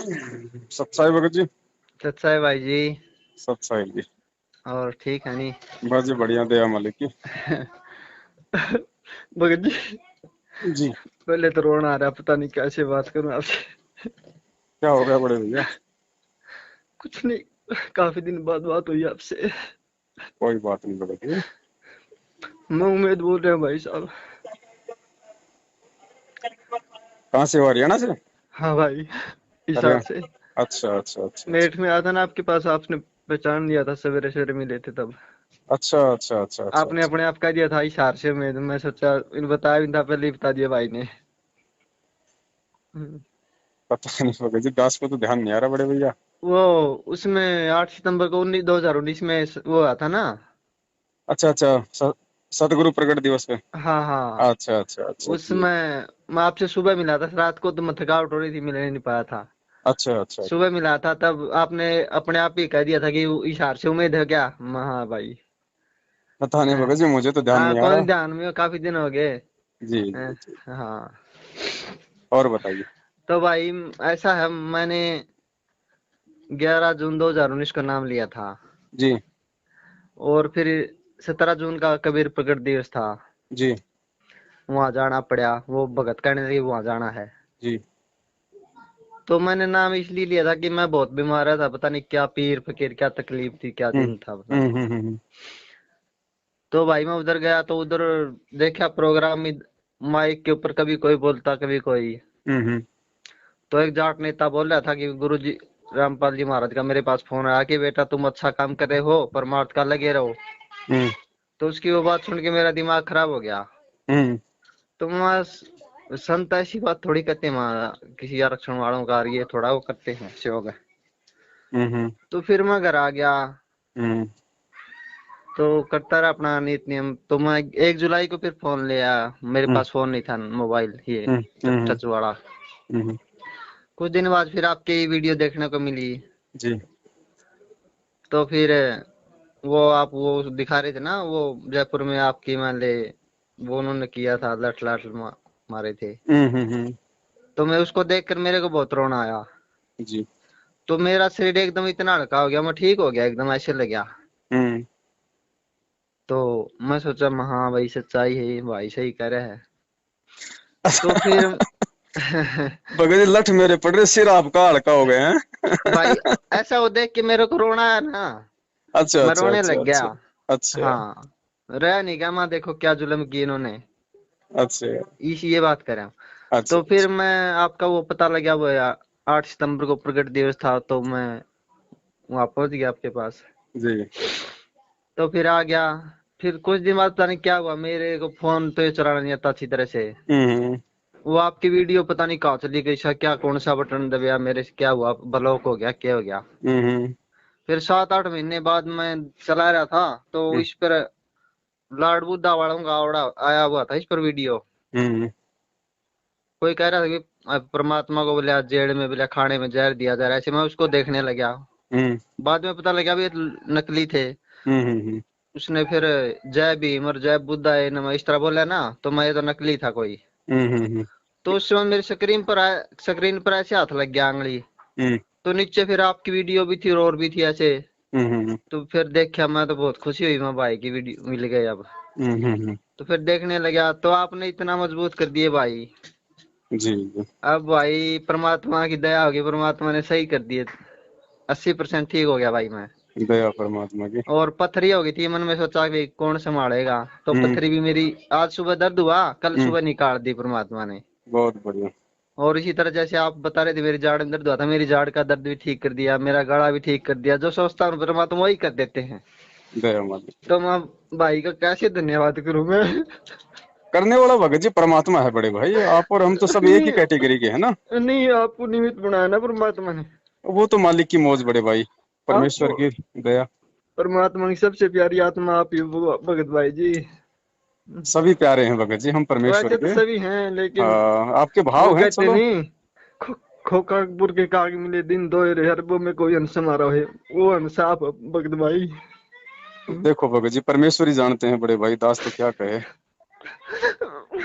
सच्चाई भगत जी। अच्छा है भाई जी। सच्चाई जी। और ठीक है नहीं? बस जी बढ़िया, दया मालिक की। भगत जी, जी। पहले तो रोना आ रहा, पता नहीं कैसे बात करूं आपसे। क्या हो गया बड़े भैया? कुछ नहीं, काफी दिन बाद बात हुई आपसे। कोई बात नहीं भगत जी। मैं उम्मीद बोल रहा हूँ भाई साहब। कहाँ से हो, हरियाणा से? हाँ भाई, हिसार हरियाणा। से। अच्छा अच्छा अच्छा अच्छा। नेट में आया था ना आपके पास, आपने पहचान लिया था, सवेरे सवेरे मिले थे तब। अच्छा अच्छा अच्छा अच्छा आपने अच्छा। अपने आप कह दिया था हिसार से। मैं सोचा इन बताया भी नहीं था, पहले ही बता दिया भाई ने। हम्म। पता नहीं भगत जी, दास पे तो ध्यान नहीं आ रहा बड़े भैया। वो उसमें 8 सितंबर को 2019 में वो आया था ना। अच्छा अच्छा। सतगुरु प्रकट दिवस पे। हाँ हाँ। अच्छा अच्छा अच्छा जी। उसमें मैं आपसे सुबह मिला था, रात को तो मैं थकावट हो रही थी, मिलने नहीं पाया था। अच्छा अच्छा। सुबह मिला था तब आपने अपने आप ही कह दिया था कि इशार से उम्मीद है क्या। हाँ भाई। पता नहीं हाँ भगत जी, मुझे तो ध्यान नहीं आ कौन रहा। ध्यान में, काफी दिन हो गए। जी हाँ। जी जी। हाँ। और बताइए। तो भाई ऐसा है, मैंने 11 जून 2019 का नाम लिया था। जी और फिर 17 जून का कबीर प्रकट दिवस था। जी वहां जाना पड़ा, वो भगत कहने लगे वहां जाना है। जी। तो मैंने नाम इसलिए लिया था कि मैं बहुत बीमार था, पता नहीं क्या पीर फकीर, क्या तकलीफ थी, क्या हम्म दिन था पता नहीं। हम्म। तो भाई मैं उधर गया तो उधर देखा प्रोग्राम में, माइक के ऊपर कभी कोई बोलता कभी कोई। हम्म। तो एक जाट नेता बोल रहा था कि गुरु जी रामपाल जी महाराज का मेरे पास फोन आया कि बेटा तुम अच्छा काम कर रहे हो, परमार्थ का लगे रहो। हम्म तो उसकी वो बात सुन के मेरा दिमाग खराब हो गया। हम्म तो मैं संत ऐसी बात थोड़ी करते हैं वहाँ, किसी आरक्षण वालों का ये थोड़ा वो करते हैं सेवा। हम्म तो फिर मैं घर आ गया। हम्म तो करता रहा अपना नित नियम। तो मैं 1 जुलाई को फिर फोन लिया। मेरे हम्म पास फोन नहीं था, मोबाइल ये हम्म हम्म टच वाला। हम्म। कुछ दिन बाद फिर आपकी वीडियो देखने को मिली। जी। तो फिर वो आप वो दिखा रहे थे ना, वो जयपुर में आपकी मान ले वो उन्होंने किया था, लठ लाठ मारे थे। हम्म। तो मैं उसको देखकर मेरे को बहुत रोना आया। जी। तो मेरा शरीर एकदम इतना हल्का हो गया, मैं ठीक हो गया एकदम, ऐसे लग गया। हम्म। तो मैं सोचा हाँ भाई सच्चाई है, ये भाई सही कह रहा है। तो फिर भगत जी, लठ मेरे पड़ रहे, सिर आपका हल्का हो गए भाई हैं। ऐसा वो देख के मेरे को रोना है ना, अच्छा मैं अच्छा रोने अच्छा लग गया। अच्छा अच्छा हाँ। रह नहीं गया, मैं देखो क्या जुल्म किए इन्होंने। अच्छा इसी ये बात करें। अच्छा तो फिर अच्छा। मैं आपका वो पता लगा, वो 8 सितंबर को प्रगट दिवस था, तो मैं वहां पहुंच गया आपके पास। जी। तो फिर आ गया। फिर कुछ दिन बाद पता नहीं क्या हुआ, मेरे को फोन तो ये चलाना नहीं आता अच्छी तरह से। हम्म वो आपकी वीडियो पता नहीं कहाँ चली गई, क्या कौन सा बटन दबाया मेरे से, क्या हुआ, ब्लॉक हो गया, क्या हो गया। हम्म फिर 7-8 महीने बाद मैं चला रहा था, तो हम्म इस पर लॉर्ड बुद्धा वालों का आवड़ा आया हुआ था, इस पर वीडियो। हम्म कोई कह रहा था कि परमात्मा को बोले आज जेल में बोले खाने में जहर दिया जा रहा है, ऐसे मैं उसको देखने लगा। हम्म बाद में पता लगा भी ये नकली थे। हम्म उसने फिर जय भीम और जय बुद्धा है नमः इस तरह बोला ना, तो मैं ये तो नकली था कोई। हम्म तो उस समय मेरी स्क्रीन पर ऐसे हाथ लग गया आंगली। हम्म तो नीचे फिर आपकी वीडियो भी थी और भी थी ऐसे। हम्म तो फिर देखा, मैं तो बहुत खुशी हुई, मैं भाई की वीडियो मिल गई अब। हम्म। तो फिर देखने लगा, तो आपने इतना मजबूत कर दिए भाई। जी जी। अब भाई परमात्मा की दया होगी, परमात्मा ने सही कर दिए। 80% ठीक हो गया भाई मैं। दया परमात्मा की। और पथरी हो गई थी मन में, सोचा कि कौन संभालेगा। तो हम्म पथरी भी मेरी आज सुबह दर्द हुआ, कल हम्म। सुबह निकाल दी परमात्मा ने। बहुत बढ़िया। और इसी तरह जैसे आप बता रहे थे मेरी जाड़ में दर्द हुआ था, मेरी जाड़ का दर्द भी ठीक कर दिया, मेरा गला भी ठीक कर दिया। जो सोचता हूँ परमात्मा वही कर देते हैं। दया मालिक। तो मैं भाई का कैसे धन्यवाद करूं मैं। करने वाला भगत जी परमात्मा है बड़े भाई, आप और हम तो सब एक ही नहीं, कैटेगरी के है ना। नहीं आपको निमित्त बनाया ना परमात्मा ने। वो तो मालिक की मौज बड़े भाई, परमेश्वर आपको की दया। परमात्मा की सबसे प्यारी आत्मा आप ही हो, भगत भाई जी। सभी प्यारे हैं भगत जी, हम परमेश्वर वैसे तो के। सभी हैं लेकिन हाँ, आपके वो भाव हैं, कहते चलो। नहीं, खो, खोकापुर के काग मिले दिन दोहरे, हरबों में कोई हंस समारोह है। वो हंस आप हो, भगत भाई। देखो भगत जी, परमेश्वर ही जानते हैं बड़े भाई, दास तो क्या कहे।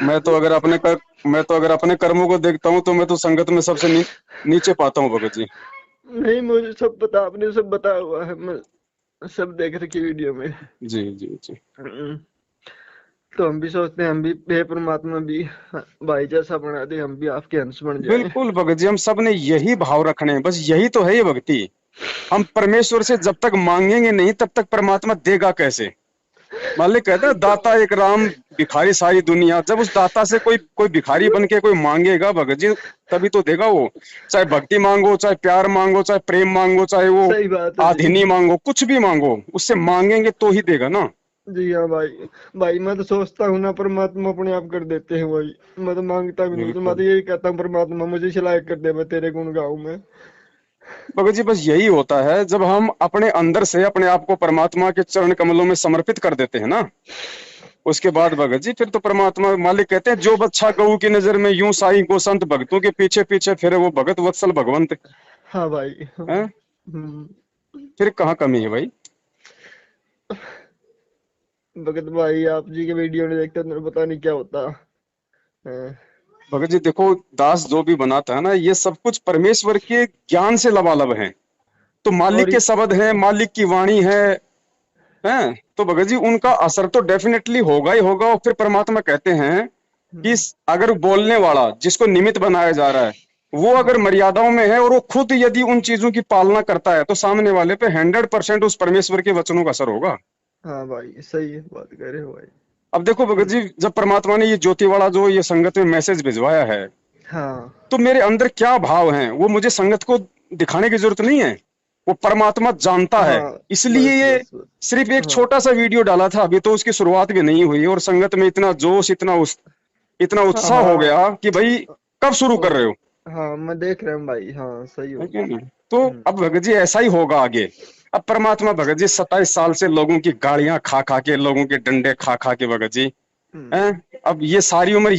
मैं तो अगर अपने कर्मों को देखता हूँ तो मैं तो संगत में सबसे नीचे पाता हूँ भगत जी। नहीं, मुझे सब पता, आपने सब बताया हुआ है, मैं सब देख रखी वीडियो में। जी जी जी। हम्म, तो हम भी सोचते हैं हम भी हे परमात्मा भी भाई जैसा बना दे, हम भी आपके अंश बन जाएं। बिल्कुल भगत जी, हम सब ने यही भाव रखने हैं, बस यही तो है ये भक्ति। हम परमेश्वर से जब तक मांगेंगे नहीं तब तक परमात्मा देगा कैसे। मालिक कहता है दाता एक राम, भिखारी सारी दुनिया। जब उस दाता से कोई कोई भिखारी बन के कोई मांगेगा भगत जी, तभी तो देगा वो। चाहे भक्ति मांगो, चाहे प्यार मांगो, चाहे प्रेम मांगो, चाहे वो सही बात है जी। आधीनी मांगो, कुछ भी मांगो, उससे मांगेंगे तो ही देगा ना। जी हाँ भाई। भाई मैं तो सोचता हूँ ना, परमात्मा अपने आप कर देते हैं भाई। मैं तो मांगता भी नहीं, तो मैं बिल्कुल तो यही कहता हूँ परमात्मा मुझे सिलाय कर दे, मैं तेरे गुण गाऊं मैं। भगत जी, बस यही होता है जब हम अपने अंदर से अपने आप को परमात्मा के चरण कमलों में समर्पित कर देते हैं ना, उसके बाद भगत जी फिर तो परमात्मा मालिक कहते हैं जो बच्चा गऊ की नजर में यूं साई को संत भक्तों के पीछे पीछे फिरे वो भगत वत्सल भगवंत हाँ भाई हाँ। है। फिर कहाँ कमी है भाई। भगत भाई आप जी के वीडियो नहीं देखते तो पता नहीं क्या होता है। भगत जी देखो, दास जो भी बनाता है ना, ये सब कुछ परमेश्वर के ज्ञान से लबालब है। तो मालिक और के शब्द हैं, मालिक की वाणी है, हैं? तो भगत जी उनका असर तो डेफिनेटली होगा ही होगा। और फिर परमात्मा कहते हैं कि अगर बोलने वाला जिसको निमित्त बनाया जा रहा है वो अगर मर्यादाओं में है और वो खुद यदि उन चीजों की पालना करता है तो सामने वाले पे 100% उस परमेश्वर के वचनों का असर होगा। हाँ भाई सही है, बात कह रहे हो भाई। अब देखो भगत जी, जब परमात्मा ने ये ज्योति वाला जो ये संगत में मैसेज भिजवाया है, हाँ तो मेरे अंदर क्या भाव हैं वो मुझे संगत को दिखाने की जरूरत नहीं है, वो परमात्मा जानता है। हाँ। इसलिए बस ये बस बस। सिर्फ एक हाँ छोटा सा वीडियो डाला था, अभी तो उसकी शुरुआत भी नहीं हुई और संगत में इतना जोश, इतना हाँ उत्साह हो हाँ। गया कि भाई कब शुरू कर और रहे हो। हाँ मैं देख रहा हूँ भाई, हाँ सही है हो। क्या नहीं? तो अब भगत जी ऐसा ही होगा आगे। अब परमात्मा भगत जी 27 साल से लोगों की गालियां खा खा के, लोगों के डंडे खा खा के भगत जी हैं, अब ये सारी उम्र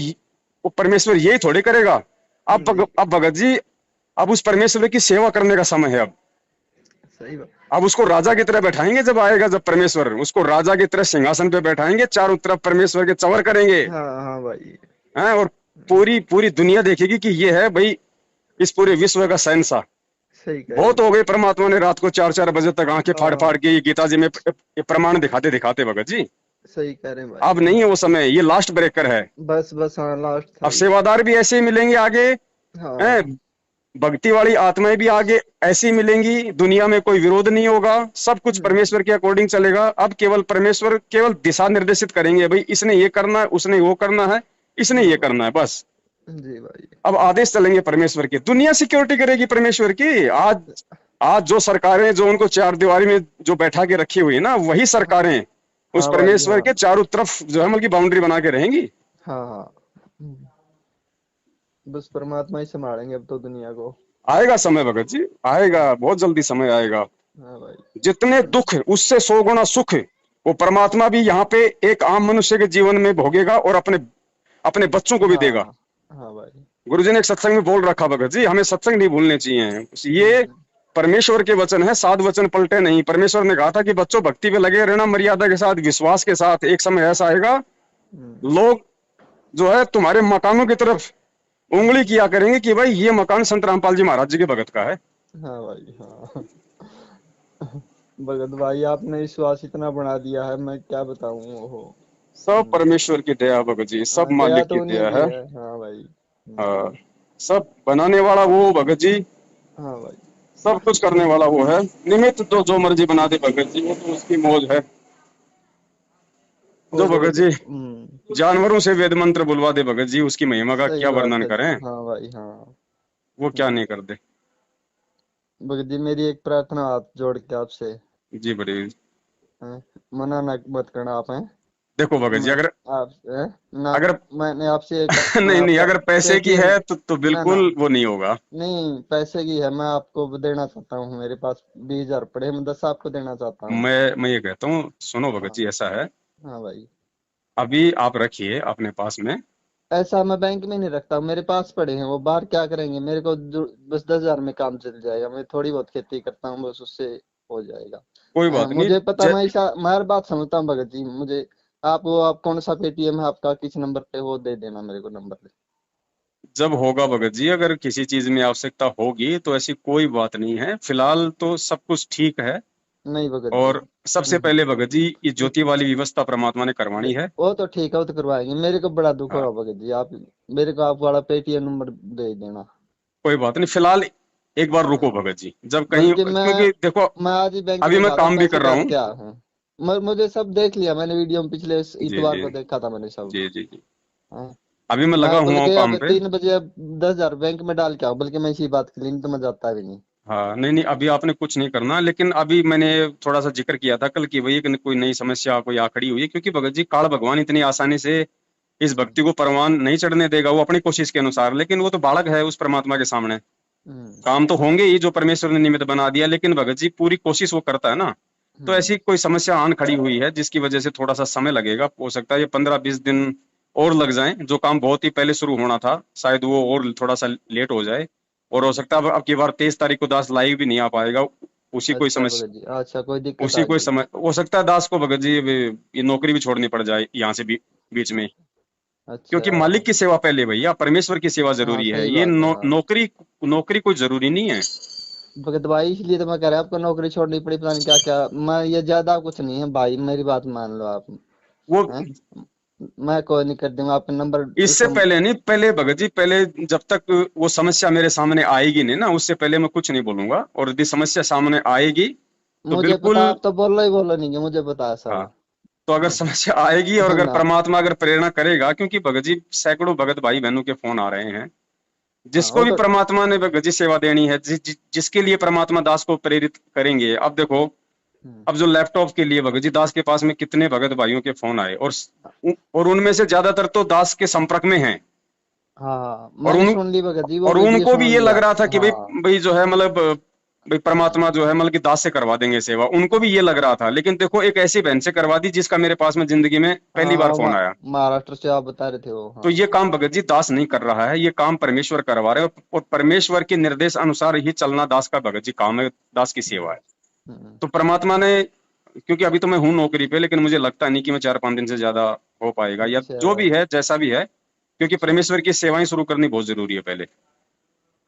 वो परमेश्वर यही थोड़ी करेगा। नहीं अब भगत जी, अब उस परमेश्वर की सेवा करने का समय है अब। सही बात। अब उसको राजा की तरह बैठाएंगे, जब आएगा जब परमेश्वर उसको राजा की तरह सिंहासन पे बैठाएंगे, चारों तरफ परमेश्वर के चवर करेंगे हाँ हाँ भाई। हैं, और पूरी पूरी दुनिया देखेगी कि ये है भाई इस पूरे विश्व का शहंशाह। सही कह रहे बहुत हो हो भाई। गए परमात्मा ने रात को 4-4 बजे तक आंखें फाड़ फाड़ हाँ के ये गीता जी में ये प्रमाण दिखाते दिखाते भगत जी। सही कह रहे हैं अब भाई नहीं है हाँ। वो समय, ये लास्ट ब्रेकर है। बस बस हाँ, लास्ट था अब ही। सेवादार भी ऐसे ही मिलेंगे आगे हैं, हाँ भक्ति वाली आत्माएं भी आगे ऐसी मिलेंगी, दुनिया में कोई विरोध नहीं होगा, सब कुछ परमेश्वर के अकॉर्डिंग चलेगा। अब केवल परमेश्वर केवल दिशा निर्देशित करेंगे, भाई इसने ये करना है, उसने वो करना है, इसने हाँ ये भाई। करना है, बस। जी भाई। अब आदेश चलेंगे परमेश्वर की, दुनिया सिक्योरिटी करेगी परमेश्वर की। आज आज जो सरकारें जो उनको चार दीवारी में जो बैठा के रखी हुई है ना, वही हाँ सरकारें उस हाँ भाई परमेश्वर हाँ। के चारों तरफ जो है मतलब बाउंड्री बना के रहेंगी। हाँ हाँ। बस परमात्मा ही संभालेंगे अब तो दुनिया को। आएगा समय भगत जी, आएगा, बहुत जल्दी समय आएगा। हाँ भाई। जितने दुख उससे 100 गुना सुख वो परमात्मा भी यहाँ पे एक आम मनुष्य के जीवन में भोगेगा और अपने अपने बच्चों को भी देगा। हाँ हाँ भाई। गुरुजी ने एक सत्संग में बोल रखा भगत जी, हमें सत्संग नहीं भूलने चाहिए। ये परमेश्वर के वचन है, साध वचन पलटे नहीं। परमेश्वर ने कहा था कि बच्चों भक्ति पे लगे रहना, मर्यादा के साथ, विश्वास के साथ। एक समय ऐसा आएगा लोग जो है तुम्हारे मकानों की तरफ उंगली किया करेंगे कि भाई ये मकान संत रामपाल जी महाराज जी के भगत का है। हाँ भाई हाँ। भगत भाई आपने विश्वास इतना बना दिया है, मैं क्या बताऊं वो। सब परमेश्वर की दया भगत जी, सब हाँ दया मालिक की तो उन्हीं दया की है। है हाँ भाई। हाँ, सब बनाने वाला वो भगत जी, हाँ भाई। सब कुछ करने वाला वो है। निमित्त तो जो मर्जी बना दे भगत जी, वो तो उसकी मौज है। जो और भगत जी हम्म। जानवरों से वेद मंत्र बुलवा दे भगत जी, उसकी महिमा का सही क्या बात वर्णन है। करें। हाँ भाई हाँ। वो क्या नहीं कर दे। भगत जी मेरी एक प्रार्थना हाथ जोड़ के आपसे। जी बड़ी। हैं? मना ना मत करना आप हैं। देखो भगत जी, मैं अगर आप हैं? ना अगर मैंने आपसे एक, मैं नहीं नहीं, आपका अगर पैसे की है पेटीएम, तो ना ना बिल्कुल वो नहीं होगा। नहीं पैसे की है, मैं आपको देना चाहता हूँ, मेरे पास 20,000 पड़े हैं, मैं 10 आपको देना चाहता हूँ। मैं ये कहता हूँ, सुनो भगत हाँ जी, ऐसा है, हाँ भाई। अभी आप रखिए अपने पास में। ऐसा मैं बैंक में नहीं रखता, मेरे पास पड़े हैं, वो बाहर क्या करेंगे, मेरे को बस 10,000 में काम चल जाएगा, मैं थोड़ी बहुत खेती करता हूँ, बस उससे हो जाएगा। कोई बात नहीं। मुझे पता, मैं हर बात समझता हूँ भगत जी, मुझे आप कौन सा पेटीएम है आपका, किस नंबर पे, वो दे देना मेरे को नंबर। जब होगा भगत जी, अगर किसी चीज में आवश्यकता होगी तो ऐसी कोई बात नहीं है, फिलहाल तो सब कुछ ठीक है। नहीं भगत जी। और सबसे पहले भगत जी, ये ज्योति वाली व्यवस्था परमात्मा ने करवानी है। वो तो ठीक है, वो तो करवाएंगे। मेरे को बड़ा दुख हाँ, होगा भगत जी, आप मेरे को आप वाला पेटीएम नंबर दे देना। कोई बात नहीं, फिलहाल एक बार रुको हाँ, भगत जी, जब कहीं, बल्कि क्योंकि देखो मैं आज ही बैंक अभी में मैं गया था, काम भी पैसे कर रहा डाल हूँ। के आया हूँ। मुझे सब देख लिया मैंने, वीडियो में पिछले जी इतवार जी को देखा था मैंने सब। जी जी जी। हाँ। अभी मैं लगा मैं हुआ हूँ बल्कि काम अब पे। 3 बजे अब 10,000 बैंक में डाल के आऊँ, बल्कि मैं इसी बात के लिए, नहीं तो मैं जाता भी नहीं। हाँ, नहीं नहीं, अभी आपने कुछ नहीं करना, लेकिन अभी मैंने थोड़ा सा जिक्र किया था कल की, वही कि कोई नई समस्या कोई आ खड़ी हुई है, क्योंकि भगत जी काल भगवान इतनी आसानी से इस हम्म। भक्ति को परवान नहीं चढ़ने देगा, वो अपनी कोशिश के अनुसार, लेकिन वो तो बालक है उस परमात्मा के सामने। हम्म। काम तो होंगे ही जो परमेश्वर ने निमित्त बना दिया, लेकिन भगत जी पूरी कोशिश वो करता है ना। तो हम्म। ऐसी कोई समस्या आन खड़ी हुई है जिसकी वजह से थोड़ा सा समय लगेगा, हो सकता है ये 15-20 दिन और लग जाएं। जो काम बहुत ही पहले शुरू होना था शायद वो और थोड़ा सा लेट हो जाए। और हो सकता है अब की बार 23 तारीख को दास लाइव भी नहीं आ पाएगा। उसी कोई अच्छा समस्या, भगत जी, अच्छा कोई दिक्कत उसी आ कोई गई। समय हो सकता है दास को भगत जी ये नौकरी भी छोड़नी पड़ जाए यहाँ से भी बीच में। अच्छा। क्योंकि मालिक की सेवा पहले भैया, परमेश्वर की सेवा हाँ जरूरी है, सही ये बात है। हाँ नौकरी, नौकरी कोई जरूरी नहीं है। भगत भाई, इसलिए तो मैं कह रहा आपको नौकरी छोड़नी पड़ी, पता नहीं क्या क्या। मैं ये ज्यादा कुछ नहीं है भाई, मेरी बात मान लो आप। वो हैं? मैं कोई नहीं कर दूंगा, आपका नंबर इससे इसको। पहले नहीं, पहले भगत जी, पहले जब तक वो समस्या मेरे सामने आएगी नहीं ना, उससे पहले मैं कुछ नहीं बोलूंगा, और यदि समस्या सामने आएगी तो मुझे पता, बिल्कुल। आप तो बोलो ही बोलो नहीं, मुझे पता है हाँ, सब। तो अगर समस्या आएगी और है अगर ना। परमात्मा अगर प्रेरणा करेगा, क्योंकि भगत जी सैकड़ों भगत भाई बहनों के फोन आ रहे हैं, हाँ जिसको वो भी तो। परमात्मा ने भगत जी सेवा देनी है, जिसके लिए परमात्मा दास को प्रेरित करेंगे। अब देखो, हम्म। अब जो लैपटॉप के लिए भगत जी दास के पास में कितने भगत भाइयों के फोन आए, और उनमें से ज्यादातर तो दास के संपर्क में हैं। हाँ हाँ, और मैंने उन सुन ली भगत जी, वो और वीडियो उनको भी सुन ये लिया लग रहा था आपकी। कि भाई, हाँ। भाई जो है मतलब, भाई परमात्मा जो है मतलब कि दास से करवा देंगे सेवा, उनको भी ये लग रहा था। लेकिन देखो, एक ऐसी बहन से करवा दी जिसका मेरे पास में जिंदगी में हाँ पहली बार हाँ, फोन आया। महाराष्ट्र से आप बता रहे थे वो। तो हाँ। ये काम भगत जी दास नहीं कर रहा है, ये काम परमेश्वर करवा रहे हैं, और परमेश्वर के निर्देश अनुसार ही चलना दास का भगत जी काम है, दास की सेवा है। हम्म। तो परमात्मा ने, क्योंकि अभी तो मैं हूं नौकरी पे, लेकिन मुझे लगता नहीं कि मैं 4-5 दिन से ज्यादा हो पाएगा, या अच्छा जो भी है जैसा भी है, क्योंकि अच्छा। परमेश्वर की सेवाएं शुरू करनी बहुत जरूरी है पहले।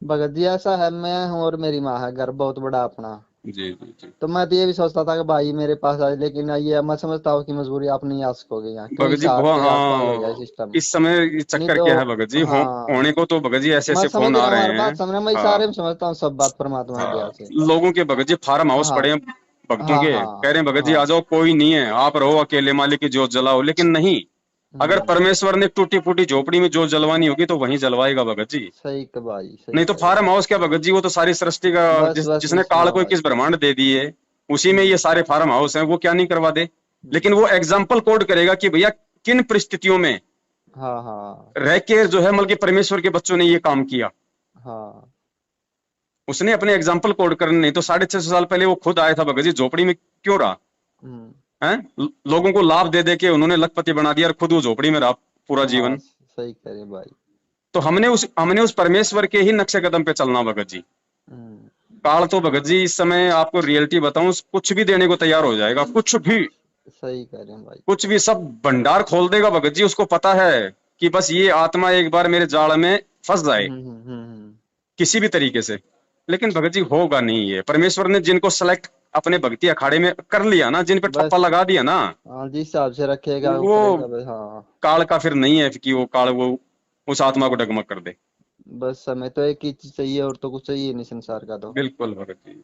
भगत जी ऐसा है, मैं हूँ और मेरी माँ है, घर बहुत बड़ा अपना। जी जी जी। तो मैं तो ये भी सोचता था कि भाई मेरे पास आए, लेकिन ये मैं समझता हूँ कि मजबूरी आप नहीं आ सकोगे यहाँ, क्यों भगत जी हिसार बहुत, के आसपास हो गया हाँ, सिस्टम। इस समय ये नहीं चक्कर तो। क्या है भगत जी, हाँ, होने को तो भगत जी ऐसे मैं ऐसे समझ फोन आ रहा हूँ, हर रहे हैं। बात समझ रहा हूँ, मैं हाँ इशारे में समझता हूँ सब बात परमात्मा की दया हाँ, से। लोगों के भगत जी फार्म हाउस हाँ पड़े हैं भक्तों हाँ के, कह हाँ रहे हैं भगत जी आ हाँ। जाओ, कोई नहीं है, आप रहो अकेले, मालिक की जोत जलाओ, लेकिन नहीं। अगर हम्म। परमेश्वर ने टूटी फूटी झोपड़ी में जोत जलवानी होगी तो वहीं जलवाएगा भगत जी। सही का भाई, सही नहीं तो कह रहे फार्म हो। हाउस क्या भगत जी, वो तो सारी सृष्टि का, बस बस जिसने बस, काल हाँ को भाई। 21 ब्रह्मांड दे दिए, उसी में ये हम्म। सारे फार्म हाउस हैं, वो क्या नहीं करवा दे। हम्म। लेकिन वो एग्जाम्पल कोड करेगा कि भैया किन परिस्थितियों में हाँ हाँ रह के जो है मतलब कि परमेश्वर के बच्चों ने ये काम किया। हाँ। उसने अपने एग्जाम्पल कोड करने, नहीं तो 650 साल पहले वो खुद आया था भगत जी, झोपड़ी में क्यों रहा हम्म। है? लोगों को लाभ दे दे के उन्होंने लखपति बना दिया, और खुद वो झोपड़ी में रहा पूरा हाँ जीवन। सही कह रहे भाई। तो हमने उस परमेश्वर के ही नक्शे कदम पे चलना भगत जी। हम्म। काल तो भगत जी इस समय आपको रियलिटी बताऊं, कुछ भी देने को तैयार हो जाएगा, कुछ भी, सही कह रहे हैं भाई। कुछ भी, सब भंडार खोल देगा भगत जी। उसको पता है कि बस ये आत्मा एक बार मेरे जाल में फंस जाए किसी भी तरीके से। लेकिन भगत जी होगा नहीं, ये परमेश्वर ने जिनको सेलेक्ट अपने भक्ति अखाड़े में कर लिया ना, जिन पे ठप्पा बस। लगा दिया ना, हाँ, जिस हिसाब से रखेगा वो वो करेगा भाई। हाँ। काल का फिर नहीं है कि वो काल वो उस आत्मा को डगमग कर दे। बस हमें तो एक ही चीज चाहिए, और तो कुछ चाहिए नहीं संसार का तो। बिल्कुल भगत जी।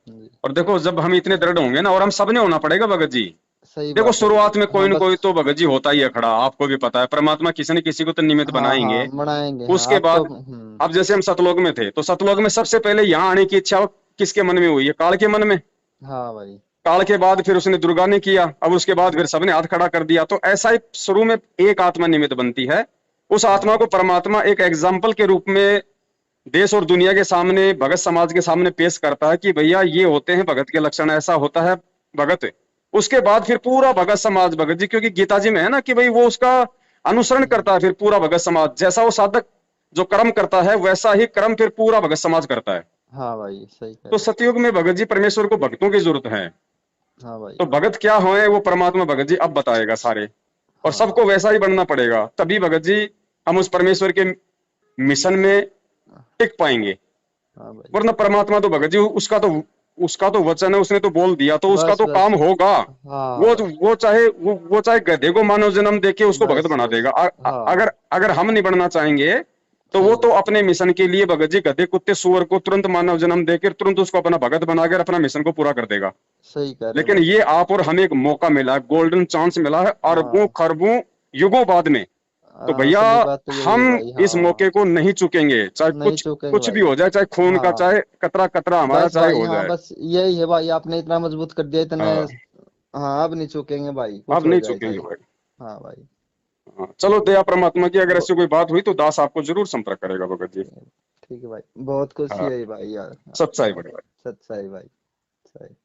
जी। और देखो, जब हम इतने दृढ़ होंगे ना, और हम सबने होना पड़ेगा भगत जी। सही देखो, बात है भगत शुरुआत में जी। कोई हाँ ना बस। कोई तो भगत जी होता ही है खड़ा, आपको भी पता है, परमात्मा किसी न किसी को तो निमित्त हाँ बनाएंगे। हाँ, बनाएंगे। हाँ उसके आप तो। बाद, अब जैसे हम सतलोक में थे, तो सतलोक में सबसे पहले यहाँ आने की इच्छा किसके मन में हुई है? काल के मन में। हाँ भाई। काल के बाद फिर उसने दुर्गा ने किया, अब उसके बाद फिर सबने हाथ खड़ा कर दिया। तो ऐसा ही शुरू में एक आत्मा निमित्त बनती है, उस आत्मा को हाँ परमात्मा एक एग्जाम्पल के रूप में देश और दुनिया के सामने, भगत समाज के सामने पेश करता है कि भैया ये होते हैं भगत के लक्षण, ऐसा होता है भगत। उसके बाद फिर पूरा भगत समाज भगत जी, क्योंकि गीता जी में है ना कि भाई वो उसका अनुसरण करता है, फिर पूरा भगत समाज, जैसा वो साधक जो कर्म करता है वैसा ही कर्म फिर पूरा भगत समाज करता है। हाँ भाई, सही कह तो रहे हो। सतयुग में भगत जी परमेश्वर को भक्तों की जरूरत है। हाँ भाई। तो भगत क्या होए वो परमात्मा भगत जी अब बताएगा सारे। और हाँ सबको वैसा ही बनना पड़ेगा, तभी भगत जी हम उस परमेश्वर के मिशन में टिक पाएंगे। हाँ भाई। वरना परमात्मा तो भगत जी उसका तो वचन है, उसने तो बोल दिया तो उसका बस तो बस। काम होगा। हाँ भाई। वो चाहे गधे को मानव जन्म देके उसको भगत बस बना बस। देगा। हाँ अगर अगर हम नहीं बनना चाहेंगे तो वो सही तो बात। अपने मिशन के लिए भगत जी गधे कुत्ते सुअर को तुरंत मानव जन्म देकर तुरंत उसको अपना भगत बनाकर अपना मिशन को पूरा कर देगा। सही कह रहे लेकिन भाई। ये आप और हमें एक मौका मिला है, गोल्डन चांस मिला है अरबों हाँ खरबों युगों बाद में। तो हाँ, भैया असली बात तो यही है हम भाई। इस मौके हाँ को नहीं चुकेंगे, चाहे नहीं कुछ चूकेंगे कुछ भी भाई। हो जाए, चाहे खून का, हाँ चाहे कतरा कतरा हमारा बस चाहे भाई। हो हाँ जाए। बस यही है भाई, आपने इतना मजबूत कर दिया इतने। हाँ, हाँ अब नहीं चूकेंगे भाई, कुछ अब हो नहीं जाए चुकेंगे चाहे। भाई। हाँ भाई। हाँ, चलो दया परमात्मा की, अगर ब- ऐसी कोई बात हुई तो दास आपको जरूर संपर्क करेगा भगत जी। ठीक है भाई, बहुत खुशी हाँ, हुई भाई यार। हाँ, सच्चाई बड़े भाई। सच्चाई भाई। सही।